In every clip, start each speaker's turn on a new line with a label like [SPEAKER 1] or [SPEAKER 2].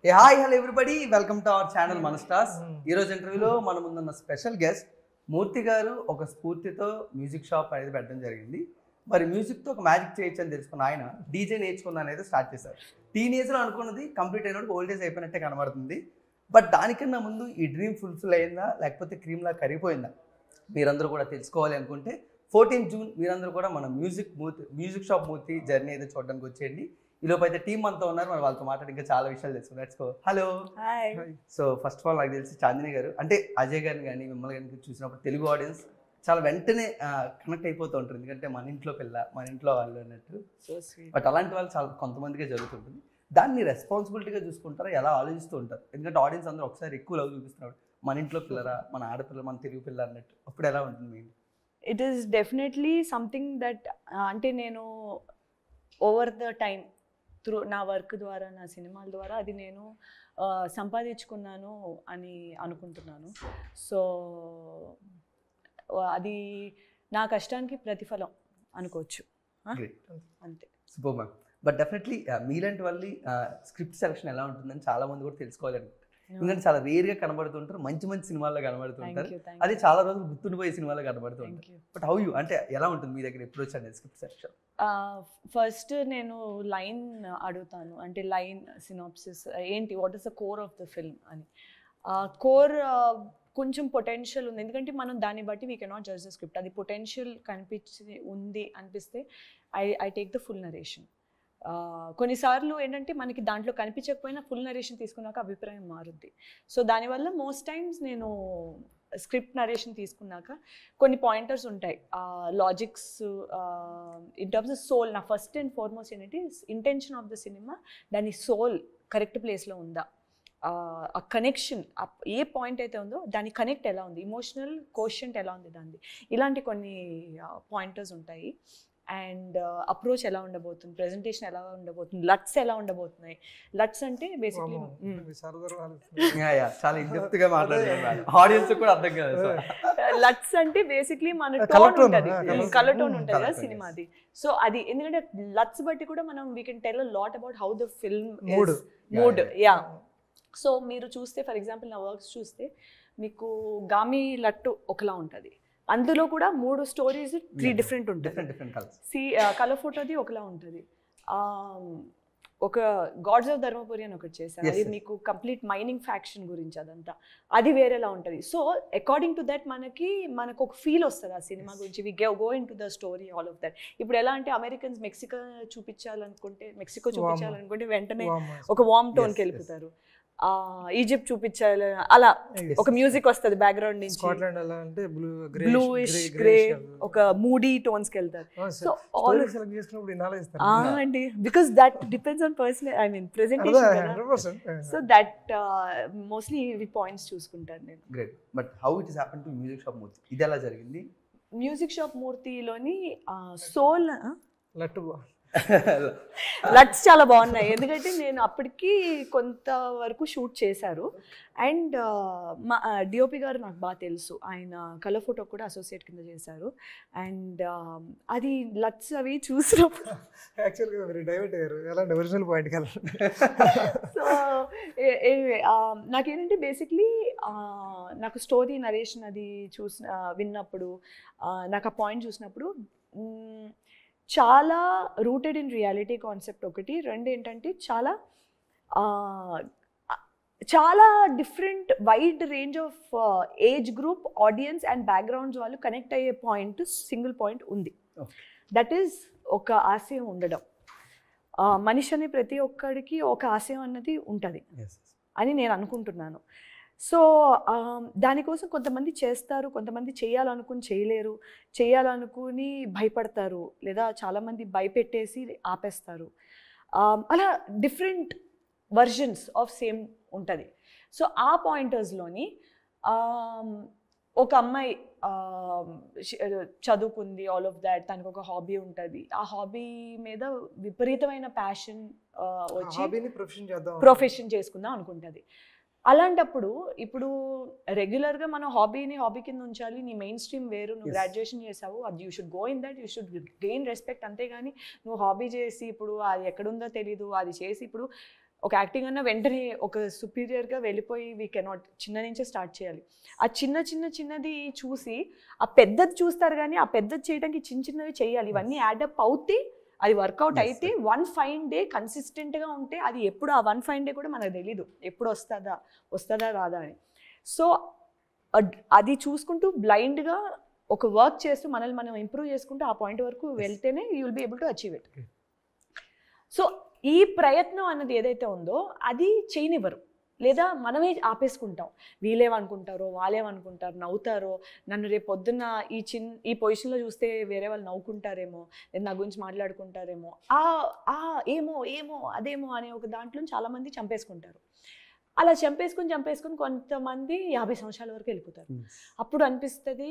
[SPEAKER 1] Hi hello everybody, welcome to our channel మన stars. ఈరోజు ఇంటర్వ్యూలో మన ముందున్న స్పెషల్ గెస్ట్ మూర్తి గారు. ఒక స్ఫూర్తితో మ్యూజిక్ షాప్ అనేది పెట్టడం జరిగింది. మరి మ్యూజిక్తో ఒక మ్యాజిక్ చేయొచ్చు అని తెలుసుకున్న ఆయన డీజే నేర్చుకున్న అనేది స్టార్ట్ చేశారు. టీనేజ్లో అనుకున్నది కంప్లీట్ అయినప్పుడు ఓల్డేజ్ అయిపోయినట్టే కనబడుతుంది. బట్ దానికన్నా ముందు ఈ డ్రీమ్ ఫుల్ఫిల్ అయిందా లేకపోతే క్రీమ్లా కరిగిపోయిందా మీరందరూ కూడా తెలుసుకోవాలి అనుకుంటే 14 జూన్ మీరందరూ కూడా మన మ్యూజిక్ షాప్ మూర్తి జర్నీ అయితే చూడడానికి వచ్చేయండి. ఈలోపు అయితే టీం అంతా ఉన్నారు, మరి వాళ్ళతో మాట్లాడి ఇంకా చాలా విషయాలు తెలుసుకున్నాం. Let's go. Hello. So first of all నాకు తెలిసి చాందిని గారు అంటే అజయ్ గారిని కానీ మిమ్మల్ని కానీ చూసినప్పుడు తెలుగు ఆడియన్స్ చాలా వెంటనే కనెక్ట్ అయిపోతూ ఉంటారు, ఎందుకంటే మన ఇంట్లో పిల్ల మన ఇంట్లో వాళ్ళు అన్నట్టు. బట్ అలాంటి వాళ్ళు చాలా కొంతమందికే జరుగుతుంటుంది. దాన్ని రెస్పాన్సిబిలిటీగా చూసుకుంటారా, ఎలా ఆలోచిస్తూ ఉంటారు? ఎందుకంటే ఆడియన్స్ అందరూ ఒకసారి ఎక్కువ లవ్ చూపిస్తున్నారు, మన ఇంట్లో పిల్లరా మన ఆడపిల్ల మన తెలుగు పిల్ల అన్నట్టు. అప్పుడు ఎలా ఉంటుంది మీకు?
[SPEAKER 2] It is definitely something that అంటే నేను ఓవర్ ద టైమ్ త్రూ నా వర్క్ ద్వారా నా సినిమాల ద్వారా అది నేను సంపాదించుకున్నాను అని అనుకుంటున్నాను. సో అది నా కష్టానికి ప్రతిఫలం అనుకోవచ్చు అంతే.
[SPEAKER 1] Super ma'am. బట్ డెఫినెట్లీ మీలాంటి వాళ్ళ స్క్రిప్ట్ సెలక్షన్ ఎలా ఉంటుందని చాలా మంది కూడా తెలుసుకోవాలనుకుంటారు. ఎందుకంటే చాలా రేర్గా కనబడుతుంటారు, మంచి మంచి సినిమాల్లో కనబడుతుంటారు, అది చాలా రోజులు గుర్తుండిపోయే సినిమాల్లో కనబడుతుంటారు. బట్ హౌ యూ అంటే ఎలా ఉంటుంది మీ దగ్గర అప్రోచ్ అనేది స్క్రిప్ట్ సెలక్షన్?
[SPEAKER 2] ఫస్ట్ నేను లైన్ అడుగుతాను, అంటే లైన్ సినాప్సిస్ ఏంటి, what is the core of the film అని. కోర్ కొంచెం పొటెన్షియల్ ఉంది, ఎందుకంటే మనం దాన్ని బట్టి we cannot judge the script. అది పొటెన్షియల్ కనిపించి ఉంది అనిపిస్తే I take the full narration. కొన్నిసార్లు ఏంటంటే మనకి దాంట్లో కనిపించకపోయినా ఫుల్ నరేషన్ తీసుకున్నాక అభిప్రాయం మారుద్ది. సో దానివల్ల మోస్ట్ టైమ్స్ నేను స్క్రిప్ట్ నరేషన్ తీసుకున్నాక కొన్ని పాయింటర్స్ ఉంటాయి, logics in terms of soul. నా ఫస్ట్ అండ్ ఫార్మోస్ట్ ఏంటంటే ఇంటెన్షన్ ఆఫ్ ద సినిమా, దాని సోల్ కరెక్ట్ ప్లేస్లో ఉందా, ఆ కనెక్షన్ ఏ పాయింట్ అయితే ఉందో దాని కనెక్ట్ ఎలా ఉంది, ఇమోషనల్ కోషెంట్ ఎలా ఉంది దాన్ని, ఇలాంటి కొన్ని పాయింటర్స్ ఉంటాయి. అండ్ అప్రోచ్ ఎలా ఉండబోతుంది, ప్రెజెంటేషన్ ఎలా ఉండబోతుంది, లట్స్ ఎలా ఉండబోతున్నాయి. లట్స్ అంటే బేసిక్లీ
[SPEAKER 1] చాలా ఇంట్రెస్ట్గా మాట్లాడుతున్నారు, ఆడియన్స్ కూడా అర్థం కాదు.
[SPEAKER 2] లట్స్ అంటే బేసిక్లీ మన టోన్ ఉంటుంది, కలర్ టోన్ ఉంటుంది కదా సినిమాది. సో అది ఎందుకంటే లట్స్ బట్టి కూడా మనం we can tell a lot about how the film mood. Yeah. So మీరు చూస్తే ఫర్ ఎగ్జాంపుల్ నా వర్క్స్ చూస్తే మీకు గామి లట్టు ఒకలా ఉంటుంది, అందులో కూడా 3 స్టోరీస్ 3 డిఫరెంట్ ఉంటాయి. కలర్ ఫోటోది ఒకలా ఉంటుంది. ఒక గాడ్స్ ఆఫ్ ధర్మపురి అని ఒకటి చేశారు, అది మీకు కంప్లీట్ మైనింగ్ ఫ్యాక్షన్ గురించి, అదంతా అది వేరేలా ఉంటుంది. సో అకార్డింగ్ టు దట్ మనకు ఒక ఫీల్ వస్తుంది ఆ సినిమా గురించి. We go into the story all of that. ఇప్పుడు ఎలా అంటే అమెరికన్స్ మెక్సికో చూపించాలనుకుంటే వెంటనే ఒక వార్మ్ టోన్కి వెళ్ళిపోతారు. ఈజిప్ట్ చూపించాలి అలా ఒక మ్యూజిక్ వస్తుంది బ్యాక్గ్రౌండ్ నుంచి,
[SPEAKER 3] స్కాట్లాండ్ అలా అంటే
[SPEAKER 2] బ్లూయిష్ గ్రే ఒక మూడీ టోన్స్ కి వెళ్తారు. సో ఆల్ సెలెక్ట్ చేసుకున్నప్పుడు ఇనాల ఇస్తారు అండి, because that depends on personal I mean presentation కదా. సో దట్ మోస్ట్లీ ఇవి పాయింట్స్ చూసుకుంటాను నేను.
[SPEAKER 1] Great. But how it is happen to music shop Murthy, ఇది ఎలా జరిగింది?
[SPEAKER 2] మ్యూజిక్ షాప్ మూర్తిలోని సోల్
[SPEAKER 1] లట్స్
[SPEAKER 2] చాలా బాగున్నాయి, ఎందుకంటే నేను అప్పటికి కొంతవరకు షూట్ చేశారు. అండ్ మా డిఓపి గారు నాకు బాగా తెలుసు, ఆయన కలర్ ఫోటో కూడా అసోసియేట్ కింద చేశారు. అండ్ అది లట్స్ అవి చూసినప్పుడు సో నాకేంటంటే బేసిక్లీ నాకు స్టోరీ నరేషన్ అది విన్నప్పుడు నాకు ఆ పాయింట్ చూసినప్పుడు చాలా రూటెడ్ ఇన్ రియాలిటీ కాన్సెప్ట్ ఒకటి, రెండు ఏంటంటే చాలా different wide range of age group audience and backgrounds వాళ్ళు కనెక్ట్ అయ్యే పాయింట్, సింగిల్ పాయింట్ ఉంది. దట్ ఈస్ ఒక ఆశయం ఉండడం. మనిషి అనే ప్రతి ఒక్కడికి ఒక ఆశయం అన్నది ఉంటుంది అని నేను అనుకుంటున్నాను. సో దానికోసం కొంతమంది చేస్తారు, కొంతమంది చేయాలనుకుని చేయలేరు, చేయాలనుకుని భయపడతారు, లేదా చాలామంది భయపెట్టేసి ఆపేస్తారు. అలా డిఫరెంట్ వర్జన్స్ ఆఫ్ సేమ్ ఉంటుంది. సో ఆ పాయింటర్స్లోని ఒక అమ్మాయి చదువుకుంది, ఆల్ ఆఫ్ దాట్, తనకు ఒక హాబీ ఉంటుంది, ఆ హాబీ మీద విపరీతమైన ప్యాషన్ వచ్చి ప్రొఫెషన్ చేసుకుందాం అనుకుంటుంది. అలాంటప్పుడు ఇప్పుడు రెగ్యులర్గా మనం హాబీని హాబీ కింద ఉంచాలి, నీ మెయిన్ స్ట్రీమ్ వేరు, నువ్వు గ్రాడ్యుయేషన్ చేసావు, అది you should go in that, you should gain respect. అంతేగాని నువ్వు హాబీ చేసి ఇప్పుడు అది ఎక్కడుందో తెలీదు అది చేసి ఇప్పుడు ఒక యాక్టింగ్ అన్న వెంటనే ఒక సుపీరియర్గా వెళ్ళిపోయి వీ కెనాట్, చిన్న నుంచే స్టార్ట్ చేయాలి. ఆ చిన్నది చూసి ఆ పెద్దది చూస్తారు, కానీ ఆ పెద్దది చేయడానికి చిన్నవి చేయాలి. ఇవన్నీ యాడప్ అవుతే అది వర్కౌట్ అయితే వన్ ఫైన్ డే కన్సిస్టెంట్గా ఉంటే అది ఎప్పుడు ఆ వన్ ఫైన్ డే కూడా మనకు తెలీదు ఎప్పుడు వస్తుందా రాదా అని. సో అది చూసుకుంటూ బ్లైండ్గా ఒక వర్క్ చేస్తూ మనల్ని మనం ఇంప్రూవ్ చేసుకుంటూ ఆ పాయింట్ వరకు వెళ్తేనే you will be able to achieve it. So ఈ ప్రయత్నం అన్నది ఏదైతే ఉందో అది చేయనివ్వరు, లేదా మనమే ఆపేసుకుంటాం. వీళ్ళేమనుకుంటారో వాళ్ళేమనుకుంటారు, నవ్వుతారో, నన్ను రేపు పొద్దున్న ఈ పొజిషన్లో చూస్తే వేరే వాళ్ళు నవ్వుకుంటారేమో, లేదా నా గురించి మాట్లాడుకుంటారేమో, ఏమో అదేమో అనే ఒక దాంట్లో చాలామంది చంపేసుకుంటారు. అలా చంపేసుకుని కొంతమంది 50 సంవత్సరాల వరకు వెళ్ళిపోతారు. అప్పుడు అనిపిస్తుంది,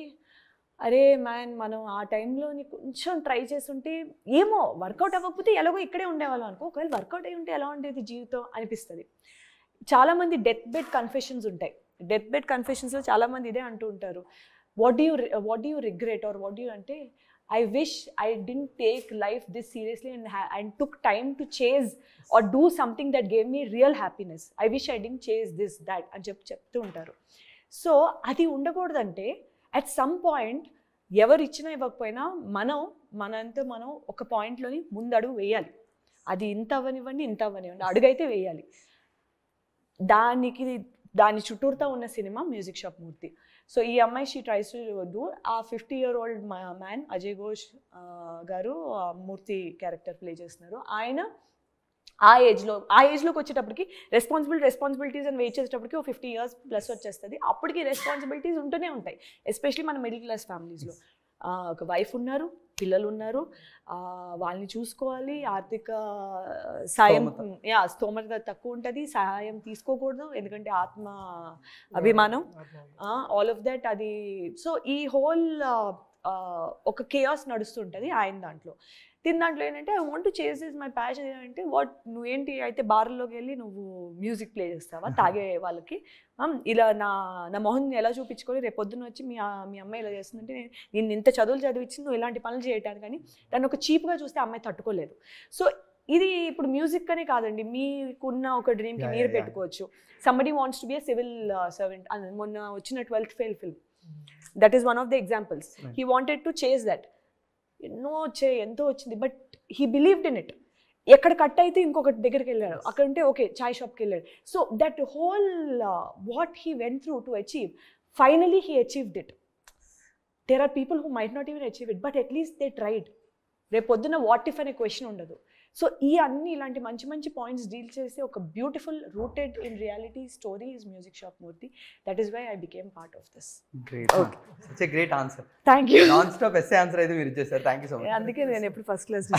[SPEAKER 2] అరే మ్యాన్, మనం ఆ టైంలోని కొంచెం ట్రై చేస్తుంటే ఏమో వర్కౌట్ అవ్వకపోతే ఎలాగో ఇక్కడే ఉండేవాళ్ళం అనుకో, ఒకవేళ వర్కౌట్ అయ్యి ఉంటే ఎలా ఉండేది జీవితం అనిపిస్తుంది. చాలామంది డెత్ బెడ్ కన్ఫెషన్స్ ఉంటాయి. డెత్ బెడ్ కన్ఫెషన్స్లో చాలామంది ఇదే అంటూ ఉంటారు, what do you regret or what do అంటే, I wish I didn't take life this seriously and took time to chase or do something that gave me real happiness. I wish I didn't chase this, that అని చెప్తూ ఉంటారు. So అది ఉండకూడదంటే at some point ఎవరు ఇచ్చినా ఇవ్వకపోయినా మనంతా మనం ఒక పాయింట్లోని ముందడుగు వేయాలి. అది ఇంత అవ్వనివ్వండి అడుగైతే వేయాలి. దాని చుట్టూరుతా ఉన్న సినిమా మ్యూజిక్ షాప్ మూర్తి. సో ఈ అమ్మాయి షీ ట్రైస్ టు డూ ఆ 50-year-old మ్యాన్ అజయ్ ఘోష్ గారు మూర్తి క్యారెక్టర్ ప్లే చేస్తున్నారు. ఆయన ఆ ఏజ్లోకి వచ్చేటప్పటికి రెస్పాన్సిబిలిటీస్ అని వెయిట్ చేసేటప్పటికి ఒక 50 years ప్లస్ వచ్చేస్తుంది. అప్పటికి రెస్పాన్సిబిలిటీస్ ఉంటూనే ఉంటాయి, ఎస్పెషలీ మన మిడిల్ క్లాస్ ఫ్యామిలీస్లో. ఒక వైఫ్ ఉన్నారు, పిల్లలు ఉన్నారు, వాళ్ళని చూసుకోవాలి, ఆర్థిక సాయం స్తోమత తక్కువ ఉంటుంది, సహాయం తీసుకోకూడదు ఎందుకంటే ఆత్మ అభిమానం, ఆల్ ఆఫ్ దట్ అది. సో ఈ హోల్ ఒక కేయాస్ నడుస్తుంటుంది ఆయన దాంట్లో. దాంట్లో ఏంటంటే ఐ వాంట్ టు చేస్ దిస్ మై ప్యాషన్ అంటే, నువ్వేంటి అయితే బార్లోకి వెళ్ళి నువ్వు మ్యూజిక్ ప్లే చేస్తావా తాగే వాళ్ళకి, ఇలా నా మొహం ఎలా చూపించుకొని రేపు పొద్దున్న వచ్చి మీ అమ్మాయి ఇలా చేస్తుందంటే, నేను ఇంత చదువులు చదివించి నువ్వు ఇలాంటి పనులు చేయటానికి కానీ దాన్ని ఒక చీప్గా చూస్తే అమ్మాయి తట్టుకోలేదు. సో ఇది ఇప్పుడు మ్యూజిక్ అనే కాదండి, మీకున్న ఒక డ్రీమ్కి మీరు పెట్టుకోవచ్చు. Somebody wants to be a civil servant. మొన్న వచ్చిన 12th fail film, that is one of the examples. He wanted to చేస్ దట్. ఎంతో వచ్చింది, but he believed in it. ఎక్కడ కట్ అయితే ఇంకొకటి దగ్గరికి వెళ్ళాడు, అక్కడ ఉంటే ఓకే చాయ్ షాప్కి వెళ్ళాడు. So that whole what he went through to achieve, finally he achieved it. There are people who might not even achieve it, but at least they tried. రేపు పొద్దున్న వాట్ ఇఫ్ అనే క్వశ్చన్ ఉండదు. సో ఇలాంటి మంచి పాయింట్స్ డీల్ చేసి ఒక beautiful rooted in reality story is music shop Murthy. That is why I became part of this.
[SPEAKER 1] Such a great answer.
[SPEAKER 2] Thank you.
[SPEAKER 1] Non stop SA answer అయితే మీరు ఇచ్చేసారు. Thank you so much.
[SPEAKER 2] అందుకే నేను ఎప్పుడు first class.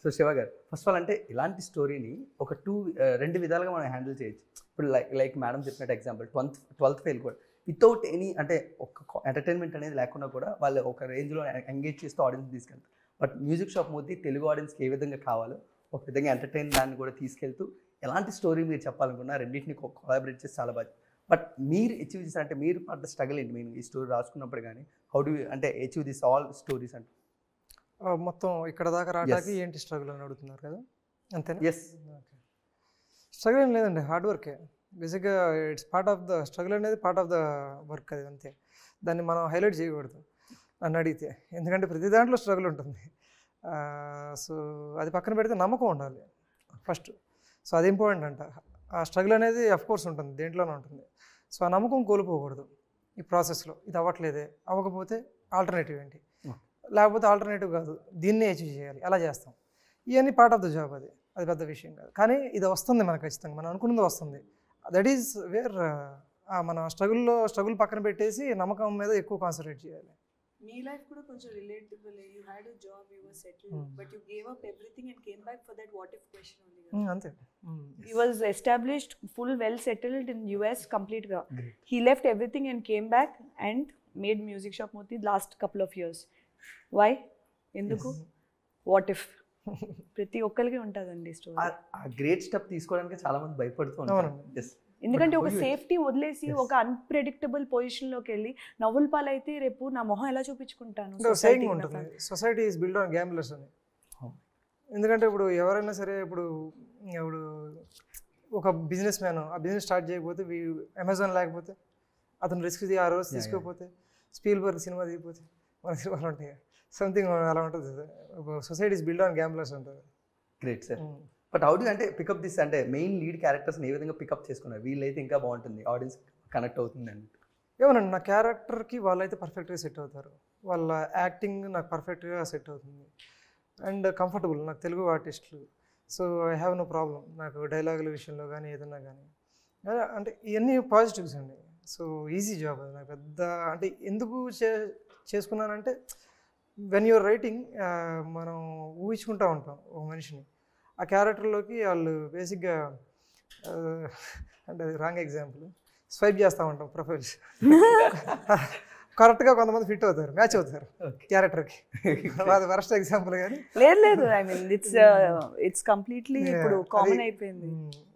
[SPEAKER 1] So Shiva గారు, first of all అంటే ఇలాంటి స్టోరీని ఒక రెండు విధాలుగా మనం హ్యాండిల్ చేయొచ్చు. ఇప్పుడు లైక్ మేడం చెప్పినట్టు ఎగ్జాంపుల్ 12th ఫెయిల్ కూడా వితౌట్ ఎనీ అంటే ఒక ఎంటర్టైన్మెంట్ అనేది లేకుండా కూడా వాళ్ళు ఒక రేంజ్లో ఎంగేజ్ చేస్తూ ఆడియన్స్ తీసుకెళ్తారు. బట్ మ్యూజిక్ షాప్ మూర్తి తెలుగు ఆడియన్స్కి ఏ విధంగా కావాలో ఒక విధంగా ఎంటర్టైన్ దాన్ని కూడా తీసుకెళ్తూ ఎలాంటి స్టోరీ మీరు చెప్పాలనుకున్నా రెండింటిని కొలాబరేట్ చేసి చాలా బాగా. బట్ మీరు అచీవ్ చేశారంటే మీరు పడ్డ స్ట్రగల్ ఏంటి? మీరు ఈ స్టోరీ రాసుకున్నప్పుడు కానీ హౌ డు అంటే అచీవ్ దిస్ ఆల్ స్టోరీస్ అంటే
[SPEAKER 3] మొత్తం ఇక్కడ దాకా రావడానికి ఏంటి స్ట్రగుల్ అని అడుగుతున్నారు కదా, అంతేనా?
[SPEAKER 1] ఎస్.
[SPEAKER 3] స్ట్రగుల్ ఏం లేదండి, హార్డ్ వర్కే బేసిక్గా. It's part of the struggle అనేది పార్ట్ ఆఫ్ ద వర్క్, అది అంతే. దాన్ని మనం హైలైట్ చేయకూడదు నన్ను అడిగితే, ఎందుకంటే ప్రతి దాంట్లో స్ట్రగుల్ ఉంటుంది. సో అది పక్కన పెడితే నమ్మకం ఉండాలి ఫస్ట్. సో అది ఇంపార్టెంట్ అంట. ఆ స్ట్రగుల్ అనేది అఫ్కోర్స్ ఉంటుంది, దేంట్లోనే ఉంటుంది. సో ఆ నమ్మకం కోల్పోకూడదు ఈ ప్రాసెస్లో. ఇది అవ్వట్లేదే, అవ్వకపోతే ఆల్టర్నేటివ్ ఏంటి, లేకపోతే ఆల్టర్నేటివ్ కాదు దీన్నే అచీవ్ చేయాలి, అలా చేస్తాం. ఇవన్నీ పార్ట్ ఆఫ్ ద జాబ్. అది పెద్ద విషయం కాదు, కానీ ఇది వస్తుంది మనకు ఖచ్చితంగా, మనం అనుకున్నది వస్తుంది. దట్ ఈస్ వేర్ మన స్ట్రగుల్ పక్కన పెట్టేసి నమ్మకం మీద ఎక్కువ కాన్సన్ట్రేట్ చేయాలి.
[SPEAKER 2] మీ లైఫ్ కూడా కొంచెం relatable. You had a job, you were settled, but you gave up everything and came back for that what if question only.
[SPEAKER 3] అంతే.
[SPEAKER 2] He was established, full well settled in US complete ga. He left everything and came back and made Music Shop Moorthi last couple of years. Why? ఎందుకు? What if? ప్రతి ఒక్కరికి ఉంటుందండి story.
[SPEAKER 1] ఆ great step తీసుకోవడానికి చాలా మంది భయపడుతూ ఉంటారు.
[SPEAKER 2] ఎందుకంటే ఒక సేఫ్టీ వదిలేసి ఒక అన్ప్రెడిక్టబుల్ పొజిషన్లోకి వెళ్ళి నవ్వుల పాలైతే రేపు నా మొహం ఎలా చూపించుకుంటాను.
[SPEAKER 3] Society is build on gamblers అని. ఎందుకంటే ఇప్పుడు ఎవరైనా సరే ఇప్పుడు ఒక బిజినెస్ మ్యాన్ ఆ బిజినెస్ స్టార్ట్ చేయకపోతే అమెజాన్ లేకపోతే అతను రిస్క్ ఆ రోజు తీసుకోకపోతే స్పీల్బర్గ్ సినిమా తీయకపోతే మన సినిమాలు ఉంటాయి సంథింగ్ అలా ఉంటుంది. Society is build on gamblers ఉంటుంది.
[SPEAKER 1] Great sir. But how do అంటే పికప్ దిస్ అంటే మెయిన్ లీడ్ క్యారెక్టర్స్ని ఏ విధంగా పికప్ చేసుకున్నారు? వీళ్ళైతే ఇంకా బాగుంటుంది, ఆడియన్స్ కనెక్ట్ అవుతుంది అని.
[SPEAKER 3] ఏమోనండి, నా క్యారెక్టర్కి వాళ్ళైతే పర్ఫెక్ట్గా సెట్ అవుతారు. వాళ్ళ యాక్టింగ్ నాకు పర్ఫెక్ట్గా సెట్ అవుతుంది అండ్ కంఫర్టబుల్. నాకు తెలుగు ఆర్టిస్టులు, so I have no problem. నాకు డైలాగుల విషయంలో కానీ ఏదన్నా కానీ అంటే ఇవన్నీ పాజిటివ్స్ అండి. సో ఈజీ జాబ్ అది నాకు పెద్ద. అంటే ఎందుకు చేసుకున్నానంటే వెన్ యూర్ రైటింగ్ మనం ఊహించుకుంటూ ఉంటాం ఒక మనిషిని, ఆ క్యారెక్టర్లోకి వాళ్ళు బేసిక్గా అంటే అది రాంగ్ ఎగ్జాంపుల్, స్వైప్ చేస్తూ ఉంటాం ప్రొఫైల్స్. కరెక్ట్గా కొంతమంది ఫిట్ అవుతారు, మ్యాచ్ అవుతారు క్యారెక్టర్కి. అది వరస్ట్ ఎగ్జాంపుల్ కానీ
[SPEAKER 2] లేదు, ఐ మీన్ ఇట్స్ కంప్లీట్లీ ఇప్పుడు కామన్ అయిపోయింది.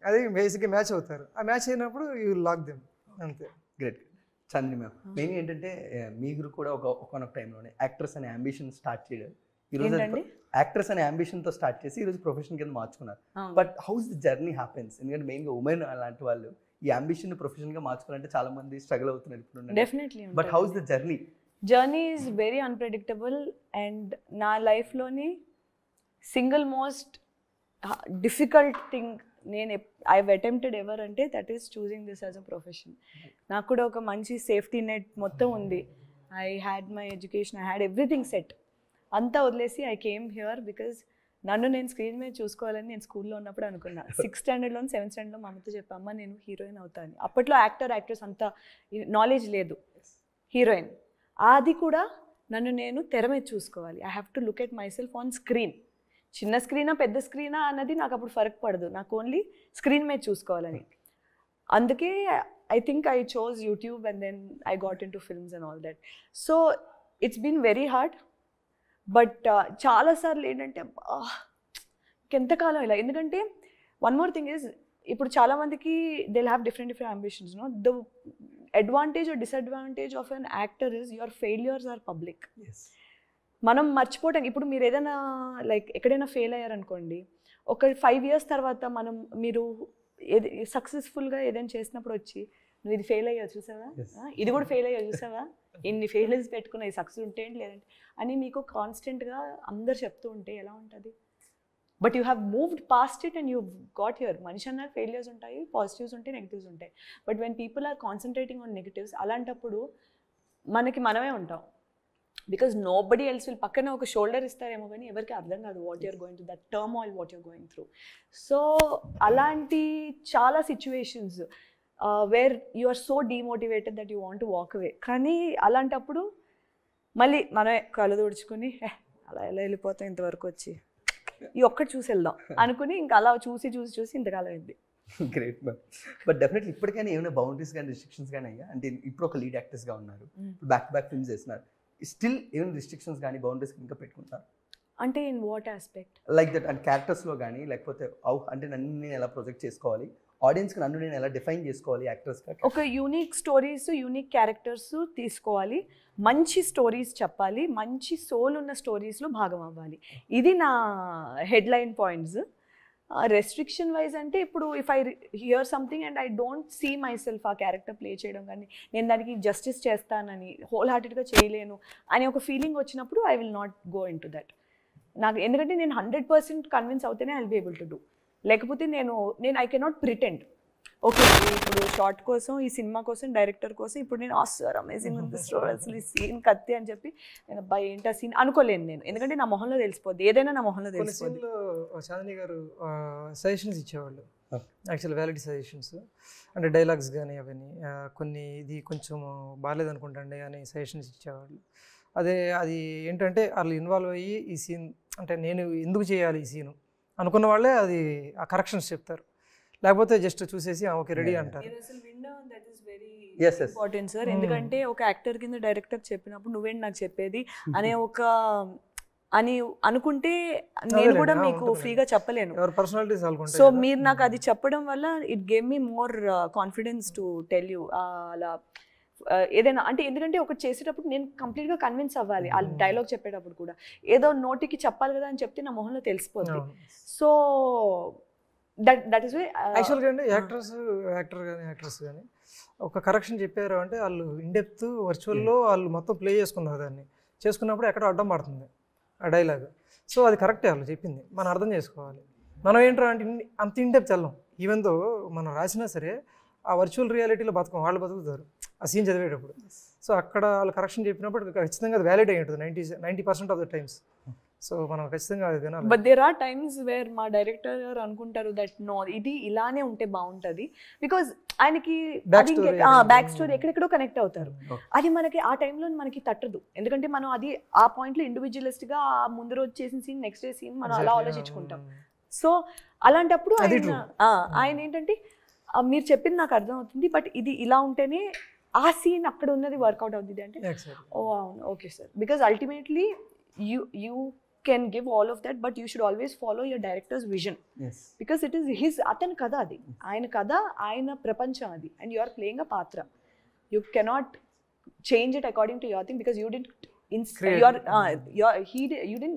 [SPEAKER 3] అది బేసిక్గా మ్యాచ్ అవుతారు. ఆ మ్యాచ్ అయినప్పుడు యూ లాక్ దెమ్ అంతే.
[SPEAKER 1] గ్రేట్. చాందిని మ్యామ్, మెయిన్ ఏంటంటే మీరు కూడా ఒకనొక టైంలోనే యాక్ట్రెస్ అనే అంబిషన్ స్టార్ట్ చేయడం, ఈరోజు యాక్ట్రెస్ అనే అంబిషన్తో స్టార్ట్ చేసి ఈరోజు ప్రొఫెషన్ కింద మార్చుకున్నారు. But house the journey happens? ఎందుకంటే మెయిన్గా ఉమెన్ అలాంటి వాళ్ళు ఈ అంబిషన్ ప్రొఫెషన్గా మార్చుకోవాలంటే చాలా మంది స్ట్రగుల్ అవుతున్నారు ఇప్పుడు.
[SPEAKER 2] Definitely.
[SPEAKER 1] But how's the journey?
[SPEAKER 2] Journey is very unpredictable and నా లైఫ్లోని single most difficult thing I've attempted ever అంటే that is choosing this as a profession. నాకు కూడా ఒక మంచి సేఫ్టీ నెట్ మొత్తం ఉంది. I had my education, I had everything set. అంతా వదిలేసి ఐ కేమ్ హియర్ బికాజ్ నన్ను నేను స్క్రీన్ మీద చూసుకోవాలని నేను స్కూల్లో ఉన్నప్పుడు అనుకున్నా. 6th స్టాండర్డ్లో 7th స్టాండర్డ్లో మా అమ్మతో చెప్పామ్మా నేను హీరోయిన్ అవుతాను. అప్పట్లో యాక్టర్స్ అంత నాలెడ్జ్ లేదు. హీరోయిన్ అది కూడా నన్ను నేను తెర మీద చూసుకోవాలి. I have to look at my self on screen. చిన్న స్క్రీనా పెద్ద స్క్రీనా అన్నది నాకు అప్పుడు ఫరక్ పడదు, నాకు ఓన్లీ స్క్రీన్ మీద చూసుకోవాలని. అందుకే I think I chose YouTube and then I got into films and all that. So it's been very hard. But చాలాసార్లు ఏంటంటే ఎంతకాలం ఇలా, ఎందుకంటే వన్ మోర్ థింగ్ ఈజ్ ఇప్పుడు చాలామందికి they will have different ambitions. No the advantage or disadvantage of an actor is your failures are public. మనం మర్చిపోవటం. ఇప్పుడు మీరు ఏదైనా లైక్ ఎక్కడైనా ఫెయిల్ అయ్యారనుకోండి, ఒక 5 years తర్వాత మీరు సక్సెస్ఫుల్గా ఏదైనా చేసినప్పుడు వచ్చి నువ్వు ఇది ఫెయిల్ అయ్యావు చూసావా, ఇది కూడా ఫెయిల్ అయ్యావు చూసావా, ఇన్ని ఫెయిల్యూర్స్ పెట్టుకున్న ఈ సక్సెస్ ఉంటే ఏంటి లేదంటే అని మీకు కాన్స్టెంట్గా అందరు చెప్తూ ఉంటే ఎలా ఉంటుంది? But you have moved past it and you got here. మనిషి అన్నారు ఫెయిల్యూర్స్ ఉంటాయి, పాజిటివ్స్ ఉంటాయి, నెగిటివ్స్ ఉంటాయి. But when people are concentrating on negatives, అలాంటప్పుడు మనమే ఉంటాం. Because nobody else will. పక్కన ఒక షోల్డర్ ఇస్తారేమో కానీ ఎవరికి అర్థం కాదు what you're going to, that turmoil what you're going through. So అలాంటి చాలా situations where you are so demotivated that you want to walk అవే. కానీ అలాంటప్పుడు మళ్ళీ మనమే కళ్ళు తుడుచుకుని అలా ఎలా వెళ్ళిపోతాం ఇంతవరకు వచ్చి ఈ ఒక్కటి చూసి వెళ్దాం అనుకుని ఇంకా అలా చూసి ఇంతకాలం అయింది.
[SPEAKER 1] Great ma'am. బట్ డెఫినెట్లీ ఇప్పటికైనా ఏమైనా బౌండరీస్ కానీ రిస్ట్రిక్షన్స్ కానీ అయ్యా? అంటే ఇప్పుడు ఒక లీడ్ యాక్టర్స్గా ఉన్నారు, బ్యాక్ టు బ్యాక్ ఫిల్మ్స్ చేస్తున్నారు, స్టిల్ ఏమైనా రిస్ట్రిక్షన్స్ కానీ బౌండరీస్ ఇంకా పెట్టుకుంటారు?
[SPEAKER 2] అంటే in what aspect?
[SPEAKER 1] Like that and క్యారెక్టర్స్లో కానీ, లేకపోతే అంటే నన్ను నేను ఎలా ప్రొజెక్ట్ చేసుకోవాలి, ఆడియన్స్కి నన్ను నేను ఎలా డిఫైన్ చేసుకోవాలి యాక్టర్స్గా? ఒక
[SPEAKER 2] యూనిక్ స్టోరీస్, యూనిక్ క్యారెక్టర్స్ తీసుకోవాలి, మంచి స్టోరీస్ చెప్పాలి, మంచి సోల్ ఉన్న స్టోరీస్లో భాగం అవ్వాలి. ఇది నా హెడ్లైన్ పాయింట్స్. రెస్ట్రిక్షన్ వైజ్ అంటే ఇప్పుడు if I hear something and I don't see myself ఆ క్యారెక్టర్ ప్లే చేయడం కానీ నేను దానికి జస్టిస్ చేస్తానని హోల్ హార్టెడ్గా చేయలేను అని ఒక ఫీలింగ్ వచ్చినప్పుడు I will not go into that. నాకు ఎందుకంటే నేను 100% కన్విన్స్ అవుతేనే I will be able to do. లేకపోతే నేను ఐ కెనాట్ ప్రిటెండ్. ఓకే ఇప్పుడు షార్ట్ కోసం, ఈ సినిమా కోసం, డైరెక్టర్ కోసం ఇప్పుడు నేను సార్ అమేజింగ్ ఉంది స్టోరీ, అసలు ఈ సీన్ కత్తి అని చెప్పి నేను అబ్బాయి ఏంటి ఆ సీన్ అనుకోలేను నేను, ఎందుకంటే నా మొహంలో తెలిసిపోద్ది, ఏదైనా నా మొహంలో తెలిసిపోద్ది.
[SPEAKER 3] చాందిని గారు సజెషన్స్ ఇచ్చేవాళ్ళు, యాక్చువల్ వ్యాలిడ్ సజెషన్స్, అంటే డైలాగ్స్ కానీ అవన్నీ కొన్ని ఇది కొంచెం బాగాలేదనుకుంటండి అని సజెషన్స్ ఇచ్చేవాళ్ళు. అది ఏంటంటే వాళ్ళు ఇన్వాల్వ్ అయ్యి ఈ సీన్ అంటే నేను ఎందుకు చేయాలి ఈ సీను అనుకున్న వాళ్ళే అది ఆ కరెక్షన్స్ చెప్తారు, లేకపోతే జస్ట్ చూసేసి ఓకే రెడీ అంటారు.
[SPEAKER 2] ఇంపార్టెంట్ సార్, ఎందుకంటే ఒక యాక్టర్ కింద డైరెక్టర్ చెప్పినప్పుడు నువ్వేంటి నాకు చెప్పేది అనే అని అనుకుంటే నేను కూడా మీకు ఫ్రీగా చెప్పలేను. సో మీరు నాకు అది చెప్పడం వల్ల it gave me more confidence to tell you. అలా ఏదైనా అంటే ఎందుకంటే ఒకటి చేసేటప్పుడు నేను కంప్లీట్గా కన్విన్స్ అవ్వాలి ఆ డైలాగ్ చెప్పేటప్పుడు కూడా ఏదో నోటికి చెప్పాలి కదా అని చెప్తే నా మొహంలో తెలిసిపోతుంది. సో దట్ ఈస్ వే
[SPEAKER 3] యాక్చువల్గా అండి యాక్టర్ కానీ యాక్ట్రెస్ కానీ ఒక కరెక్షన్ చెప్పారు అంటే వాళ్ళు ఇన్డెప్త్ వర్చువల్లో వాళ్ళు మొత్తం ప్లే చేసుకున్నారు, దాన్ని చేసుకున్నప్పుడు ఎక్కడ అడ్డం పడుతుంది ఆ డైలాగ్. సో అది కరెక్టే వాళ్ళు చెప్పింది, మనం అర్థం చేసుకోవాలి. మనం ఏంటో అంటే అంత ఇన్డెప్త్ వెళ్ళాం, ఈవెన్ దో మనం రాసినా సరే ఆ వర్చువల్ రియాలిటీలో వాళ్ళు బతుకుతారు ఆ సీన్ చదివేటప్పుడు. సో అక్కడ వాళ్ళు కరెక్షన్ చెప్పినప్పుడు ఖచ్చితంగా అది వ్యాలిడ్ అయి ఉంటుంది 90% ఆఫ్ ద టైమ్స్. సో మనం ఖచ్చితంగా అది వినాలి.
[SPEAKER 2] But there are times where మా డైరెక్టర్ గారు అనుకుంటారు దట్ నో ఇది ఇలానే ఉంటే బాగుంటుంది, బికాజ్ ఆయనకి బ్యాక్ స్టోరీ ఎక్కడెక్కడో కనెక్ట్ అవుతారు. అది మనకి ఆ టైంలో మనకి తట్టదు, ఎందుకంటే మనం అది ఆ పాయింట్లో ఇండివిజువలిస్ట్ గా ముందు రోజు చేసిన సీన్ నెక్స్ట్ డే సీన్ మనం అలా ఆలోచించుకుంటాం. సో అలాంటప్పుడు ఆయన ఏంటంటే మీరు చెప్పింది నాకు అర్థం అవుతుంది, బట్ ఇది ఇలా ఉంటేనే ఆ సీన్ అక్కడ ఉన్నది వర్కౌట్ అవుతుంది అంటే ఓ అవును okay sir, because ultimately you can give all of that, but you should always follow your director's vision, because it is his అతని కథ అది, ఆయన కథ ఆయన ప్రపంచం అది, and you are playing a పాత్ర. You cannot change it according to your thing, because you didn't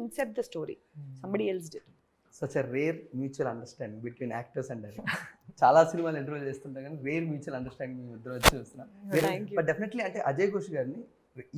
[SPEAKER 2] incept the story, somebody else did.
[SPEAKER 1] Such a rare mutual understanding between actors and director. చాలా సినిమాలు interview చేస్తుంటాం కానీ rare mutual understanding మేము ఇద్దరు వచ్చి చూస్తున్నాం. But definitely అంటే అజయ్ ఘోష్ గారిని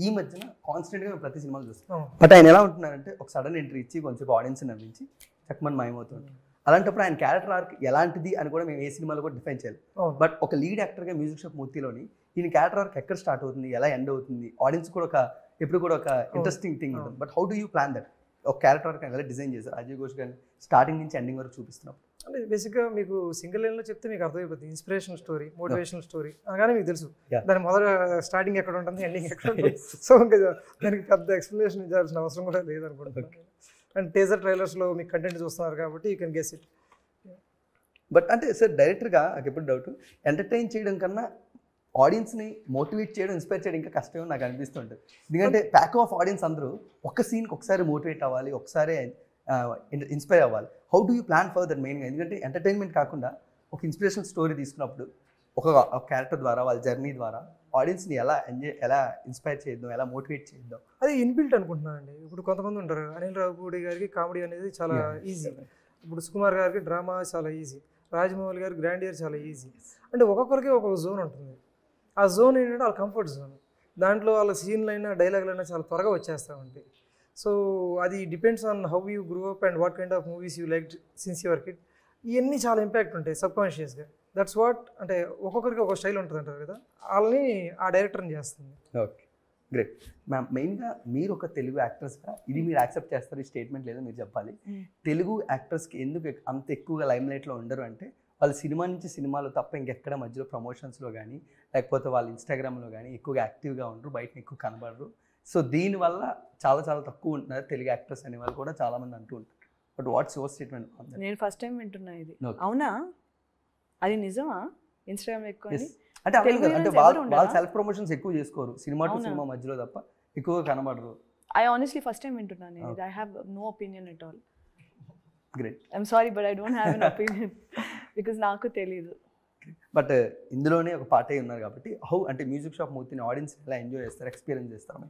[SPEAKER 1] ఈ మధ్యన కాన్స్టెంట్గా మేము ప్రతి సినిమాలు చూస్తాం. బట్ ఆయన ఎలా ఉంటున్నారంటే ఒక సడన్ ఎంట్రీ ఇచ్చి కొంచెం ఆడియన్స్ నవ్వించి చక్కమని మాయమవుతుంటారు. అలాంటప్పుడు ఆయన క్యారెక్టర్ ఆర్క్ ఎలాంటిది అని కూడా మేము ఏ సినిమాలో కూడా డిఫైన్ చేయాలి. బట్ ఒక లీడ్ యాక్టర్గా మ్యూజిక్ షాప్ మూర్తిలోని ఈయన క్యారెక్టర్ ఆర్క్ ఎక్కడ స్టార్ట్ అవుతుంది, ఎలా ఎండ్ అవుతుంది, ఆడియన్స్ కూడా ఎప్పుడు కూడా ఒక ఇంట్రెస్టింగ్ థింగ్ ఉంటుంది. But how do you plan that? ఒక క్యారెక్టర్ ఆర్క్ ఎలా డిజైన్ చేశారు అజయ్ ఘోష్ గారిని స్టార్టింగ్ నుంచి ఎండింగ్ వరకు చూపిస్తున్నాం?
[SPEAKER 3] అంటే బేసిక్గా మీకు సింగిల్ లైన్లో చెప్తే మీకు అర్థమైపోతుంది, ఇన్స్పిరేషనల్ స్టోరీ, మోటివేషనల్ స్టోరీ కానీ మీకు తెలుసు దాని మొదట స్టార్టింగ్ ఎక్కడ ఉంటుంది, ఎండింగ్ ఎక్కడ ఉంటుంది. సో ఇంకా దానికి పెద్ద ఎక్స్ప్లెనేషన్ ఇవ్వాల్సిన అవసరం కూడా లేదనుకుంటున్నాను. అండ్ టీజర్ ట్రైలర్స్లో మీకు కంటెంట్ చూస్తున్నారు కాబట్టి you can guess it.
[SPEAKER 1] But అంటే సార్ డైరెక్టర్గా నాకు ఎప్పుడు డౌట్, ఎంటర్టైన్ చేయడం కన్నా ఆడియన్స్ని మోటివేట్ చేయడం, ఇన్స్పైర్ చేయడం ఇంకా కష్టం నాకు అనిపిస్తుంటుంది. ఎందుకంటే ప్యాక్ ఆఫ్ ఆడియన్స్ అందరూ ఒక్క సీన్కి ఒకసారి మోటివేట్ అవ్వాలి, ఒకసారి ఇన్స్పైర్ అవ్వాలి. How do you plan for that మెయిన్గా? ఎందుకంటే ఎంటర్టైన్మెంట్ కాకుండా ఒక ఇన్స్పిరేషనల్ స్టోరీ తీసుకున్నప్పుడు ఒక క్యారెక్టర్ ద్వారా వాళ్ళ జర్నీ ద్వారా ఆడియన్స్ని ఎలా ఇన్స్పైర్ చేద్దాం, ఎలా మోటివేట్ చేద్దాం,
[SPEAKER 3] అది ఇన్బిల్ట్ అనుకుంటున్నానండి. ఇప్పుడు కొంతమంది ఉంటారు, అనిల్ రావుపూడి గారికి కామెడీ అనేది చాలా ఈజీ, ఇప్పుడు సుకుమార్ గారికి డ్రామా చాలా ఈజీ, రాజమౌళి గారికి గ్రాండియర్ చాలా ఈజీ. అంటే ఒక్కొక్కరికి ఒక్కొక్క జోన్ ఉంటుంది. ఆ జోన్ ఏంటంటే వాళ్ళ కంఫర్ట్ జోన్, దాంట్లో వాళ్ళ సీన్లు అయినా డైలాగులు అయినా చాలా త్వరగా వచ్చేస్తూ ఉంటాయి. సో అది depends on how you grew up and what kind of movies you like since your kid. ఇవన్నీ చాలా ఇంపాక్ట్ ఉంటాయి సబ్కాన్షియస్గా. దట్స్ వాట్ అంటే ఒక్కొక్కరికి ఒక స్టైల్ ఉంటుంది అంటారు కదా, వాళ్ళని ఆ డైరెక్టర్ని చేస్తుంది.
[SPEAKER 1] Okay great ma'am. మెయిన్గా మీరు ఒక తెలుగు యాక్టర్స్గా ఇది మీరు యాక్సెప్ట్ చేస్తారు, ఈ స్టేట్మెంట్ లేదో మీరు చెప్పాలి. తెలుగు యాక్టర్స్కి ఎందుకు అంత ఎక్కువగా లైమ్లైట్లో ఉండరు అంటే వాళ్ళు సినిమా నుంచి సినిమాలు తప్ప ఇంకెక్కడ మధ్యలో ప్రమోషన్స్లో కానీ లేకపోతే వాళ్ళు ఇన్స్టాగ్రామ్లో కానీ ఎక్కువగా యాక్టివ్గా ఉండరు, బయట ఎక్కువ కనబడరు. సో దీనివల్ల చాలా చాలా తక్కువ ఉంటున్నారు తెలుగు యాక్టర్స్ అనే వాళ్ళు కూడా చాలామంది అంటూ ఉంటారు. But what's your statement?
[SPEAKER 2] నేను ఫస్ట్ టైం వింటున్నా ఇది. అవునా, అది నిజమా? ఇన్స్టాగ్రామ్ ఎక్కువ
[SPEAKER 1] అంటే అంటే వాళ్ళు సెల్ఫ్ ప్రమోషన్స్ ఎక్కువ చేసుకోరు సినిమా టు సినిమా మధ్యలో తప్ప ఎక్కువగా కనబడరు.
[SPEAKER 2] I honestly first time వింటున్నాను నేను. I have no opinion at all.
[SPEAKER 1] Great.
[SPEAKER 2] I'm sorry but I don't have an opinion because నాకు తెలీదు.
[SPEAKER 1] బట్ ఇందులోనే ఒక పార్ట్ అయి ఉన్నారు కాబట్టి హౌ అంటే మ్యూజిక్ షాప్ మూర్తిని ఆడియన్స్ ఎలా ఎంజాయ్ చేస్తారు, ఎక్స్పీరియన్స్ చేస్తారు?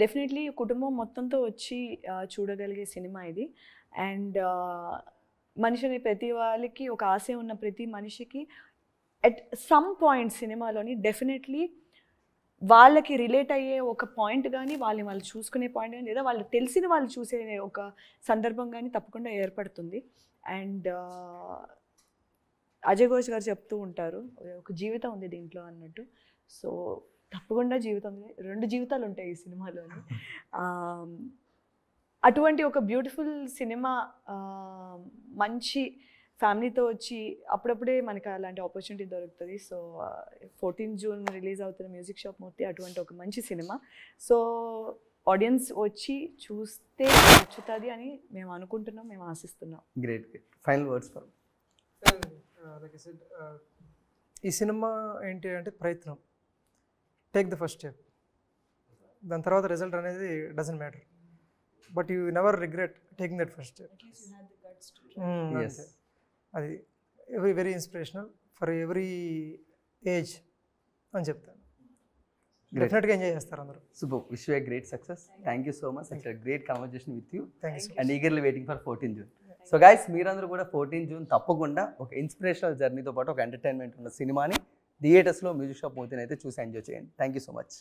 [SPEAKER 2] డెఫినెట్లీ కుటుంబం మొత్తంతో వచ్చి చూడగలిగే సినిమా ఇది. అండ్ మనిషిని ప్రతి వాళ్ళకి ఒక ఆశ ఉన్న ప్రతి మనిషికి ఎట్ సమ్ పాయింట్ సినిమాలోని డెఫినెట్లీ వాళ్ళకి రిలేట్ అయ్యే ఒక పాయింట్ కానీ వాళ్ళు చూసుకునే పాయింట్ కానీ లేదా వాళ్ళు తెలిసిన వాళ్ళు చూసే ఒక సందర్భం కానీ తప్పకుండా ఏర్పడుతుంది. అండ్ అజయ్ ఘోష్ గారు చెప్తూ ఉంటారు ఒక జీవితం ఉంది దీంట్లో అన్నట్టు. సో తప్పకుండా జీవితం, 2 జీవితాలు ఉంటాయి ఈ సినిమాలోని. అటువంటి ఒక బ్యూటిఫుల్ సినిమా మంచి ఫ్యామిలీతో వచ్చి అప్పుడప్పుడే మనకి అలాంటి ఆపర్చునిటీ దొరుకుతుంది. సో 14 జూన్ రిలీజ్ అవుతున్న మ్యూజిక్ షాప్ మూర్తి అటువంటి ఒక మంచి సినిమా. సో ఆడియన్స్ వచ్చి చూస్తే నచ్చుతుంది అని మేము అనుకుంటున్నాం, మేము ఆశిస్తున్నాం.
[SPEAKER 1] Great. Final words for
[SPEAKER 3] like I said, ఈ సినిమా ఏంటి అంటే ప్రయత్నం, టేక్ ద ఫస్ట్ స్టెప్, దాని తర్వాత రిజల్ట్ అనేది doesn't matter, but you never regret taking that first step. అది very inspirational for every age అని చెప్తాను. డెఫినెట్గా ఎంజాయ్ చేస్తారు అందరూ.
[SPEAKER 1] Super, wish you a great success. Thank you so much, such a great conversation with you
[SPEAKER 3] thank you.
[SPEAKER 1] And eagerly waiting for 14 June. So guys, మీరందరూ కూడా 14 June తప్పకుండా ఒక inspirational జర్నీతో పాటు ఒక ఎంటర్టైన్మెంట్ ఉన్న సినిమాని థియేటర్స్లో మ్యూజిక్ షాప్ మూర్తిని అయితే చూసి ఎంజాయ్ చేయండి. Thank you so much.